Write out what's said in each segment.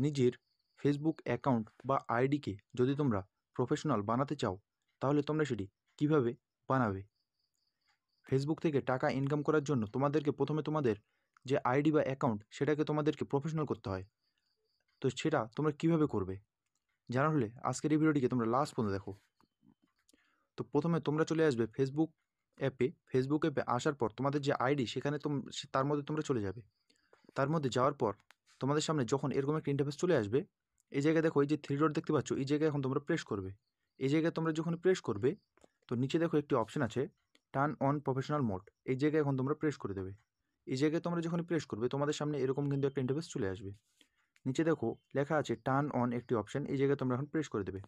নিজের Facebook account বা আইডিকে যদি তোমরা প্রফেশনাল বানাতে চাও তাহলে তোমরা সেটি কিভাবে বানাবে। ফেসবুক থেকে টাকা ইনকাম করার জন্য তোমাদেরকে প্রথমে তোমাদের যে আইডি বা অ্যাকাউন্ট সেটাকে তোমাদেরকে প্রফেশনাল করতে হয়। তো সেটা তোমরা কিভাবে করবে জানার হলে আজকের এই ভিডিওটিকে তোমরা লাস্ট পর্যন্ত দেখো। তো প্রথমে তোমরা চলে আসবে ফেসবুক অ্যাপে আসার পর তোমাদের যে আইডি সেখানে তার মধ্যে তোমরা চলে যাবে। তার মধ্যে যাওয়ার পর তোমাদের সামনে যখন এরকম একটা ইন্টারফেস চলে আসবে, এই জায়গায় দেখো এই যে 3 ডট দেখতে পাচ্ছ, এই জায়গায় এখন তোমরা প্রেস করবে। এই জায়গায় তোমরা যখন প্রেস করবে তো নিচে দেখো একটি অপশন আছে টার্ন অন প্রফেশনাল মোড, এই জায়গায় এখন তোমরা প্রেস করে দেবে। এই জায়গায় তোমরা যখন প্রেস করবে তোমাদের সামনে এরকম কিন্তু একটা ইন্টারফেস চলে আসবে। নিচে দেখো লেখা আছে টার্ন অন একটি অপশন, এই জায়গায় তোমরা এখন প্রেস করে দেবে।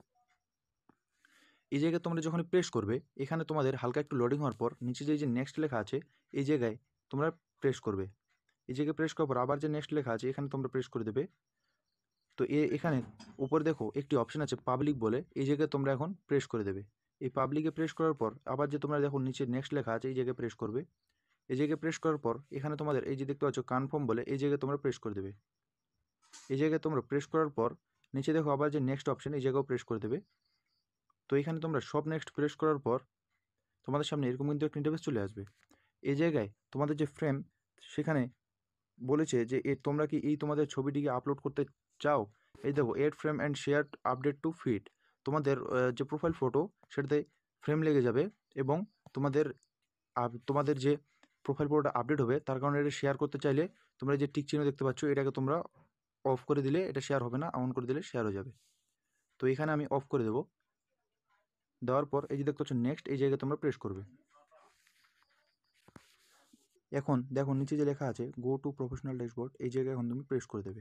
এই জায়গায় তোমরা যখন প্রেস করবে এখানে তোমাদের হালকা একটু লোডিং হওয়ার পর নিচে যে নেক্সট লেখা আছে এই জায়গায় তোমরা প্রেস করবে। এই জায়গায় প্রেস করার পর আবার যে নেক্সট লেখা আছে এখানে তোমরা প্রেস করে দেবে। তো এখানে উপরে দেখো একটি অপশন আছে পাবলিক বলে, এই জায়গায় তোমরা এখন প্রেস করে দেবে। এই পাবলিকে প্রেস করার পর আবার যে তোমরা দেখো নিচে নেক্সট লেখা আছে এই জায়গায় প্রেস করবে। এই জায়গায় প্রেস করার পর এখানে তোমাদের এই যে দেখতে পাচ্ছ কনফার্ম বলে, এই জায়গায় তোমরা প্রেস করে দেবে। এই জায়গায় তোমরা প্রেস করার পর নিচে দেখো আবার যে নেক্সট অপশন এই জায়গাও প্রেস করে দেবে। তো এখানে তোমরা সব নেক্সট প্রেস করার পর তোমাদের সামনে এরকম কিন্তু একটা ইন্টারফেস চলে আসবে। এই জায়গায় তোমাদের যে ফ্রেম সেখানে বলেছে যে তোমরা কি এই তোমাদের ছবিটিকে আপলোড করতে চাও। এই দেখো add frame and share update to feed, তোমাদের যে প্রোফাইল ফটো সেটাতে ফ্রেম লেগে যাবে এবং তোমাদের যে প্রোফাইল ফটোটা আপডেট হবে তার কারণে এটা শেয়ার করতে চাইলে তোমরা যে টিক চিহ্ন দেখতে পাচ্ছ এটাকে তোমরা অফ করে দিলে এটা শেয়ার হবে না, অন করে দিলে শেয়ার হয়ে যাবে। তো এখানে আমি অফ করে দেবো। দেওয়ার পর এই যে দেখতে পাচ্ছ নেক্সট, এই জায়গায় তোমরা প্রেস করবে। এখন দেখো নিচে যে লেখা আছে গো টু প্রফেশনাল ড্যাশবোর্ড, এই জায়গায় এখন তুমি প্রেস করে দেবে।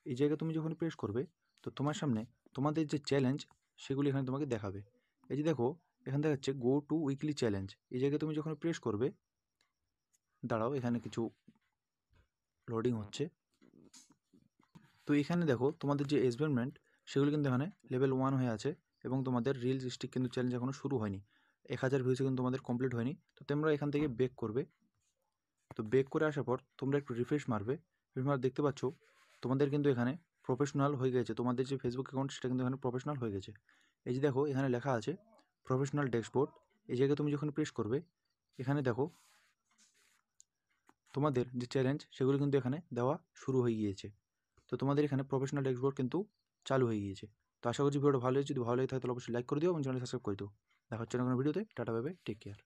এই জায়গায় তুমি যখন প্রেস করবে তো তোমার সামনে তোমাদের যে চ্যালেঞ্জ সেগুলি এখানে তোমাকে দেখাবে। এই যে দেখো এখানে দেখাচ্ছে গো টু উইকলি চ্যালেঞ্জ, এই জায়গায় তুমি যখন প্রেস করবে, দাঁড়াও এখানে কিছু লোডিং হচ্ছে। তো এখানে দেখো তোমাদের যে এক্সপেরিমেন্ট সেগুলি কিন্তু এখানে লেভেল 1 হয়ে আছে এবং তোমাদের রিলস স্টিক কিন্তু চ্যালেঞ্জ এখনও শুরু হয়নি। 1000 ভিউজে কিন্তু তোমাদের কমপ্লিট হয়নি। তো তোমরা এখান থেকে বেক করবে। তো বেক করে আসার পর তোমরা একটু রিফ্রেশ মারবে। দেখতে পাচ্ছ তোমাদের কিন্তু এখানে প্রফেশনাল হয়ে গেছে, তোমাদের যে ফেসবুক অ্যাকাউন্ট সেটা কিন্তু এখানে প্রফেশনাল হয়ে গেছে। এই যে দেখো এখানে লেখা আছে প্রফেশনাল ড্যাশবোর্ড, এই জায়গায় তুমি যখন প্রেস করবে এখানে দেখো তোমাদের যে চ্যালেঞ্জ সেগুলো কিন্তু এখানে দেওয়া শুরু হয়ে গিয়েছে। তো তোমাদের এখানে প্রফেশনাল ড্যাশবোর্ড কিন্তু চালু হয়ে গিয়েছে। তো আশা করছি ভিডিওটা ভালো হয়েছে, যদি ভালো লাগে থাকে তাহলে অবশ্যই লাইক করে দিও এবং চ্যানেল সাবস্ক্রাইব করে দিও। দেখা হচ্ছে না কোনো ভিডিওতে, tata bye bye, take care.